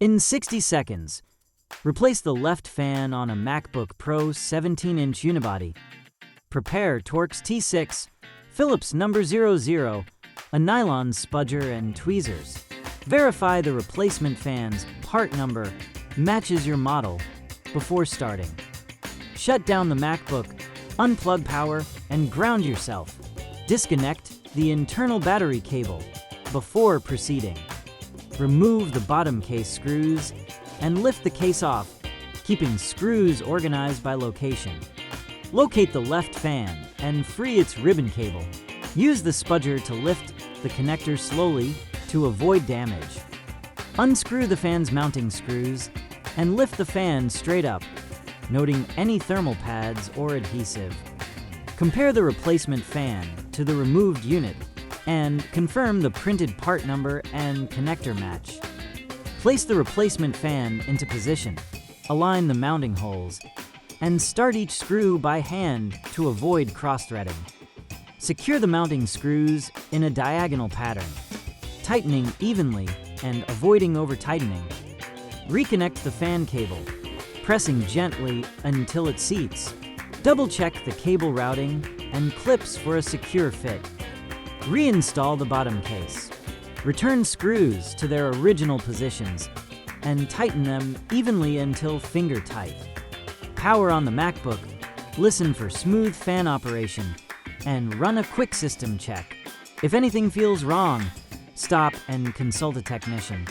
In 60 seconds, replace the left fan on a MacBook Pro 17-inch Unibody. Prepare Torx T6, Phillips number 00, a nylon spudger and tweezers. Verify the replacement fan's part number matches your model before starting. Shut down the MacBook, unplug power, and ground yourself. Disconnect the internal battery cable before proceeding. Remove the bottom case screws and lift the case off, keeping screws organized by location. Locate the left fan and free its ribbon cable. Use the spudger to lift the connector slowly to avoid damage. Unscrew the fan's mounting screws and lift the fan straight up, noting any thermal pads or adhesive. Compare the replacement fan to the removed unit and confirm the printed part number and connector match. Place the replacement fan into position, align the mounting holes, and start each screw by hand to avoid cross-threading. Secure the mounting screws in a diagonal pattern, tightening evenly and avoiding over-tightening. Reconnect the fan cable, pressing gently until it seats. Double-check the cable routing and clips for a secure fit. Reinstall the bottom case. Return screws to their original positions and tighten them evenly until finger tight. Power on the MacBook, listen for smooth fan operation, and run a quick system check. If anything feels wrong, stop and consult a technician.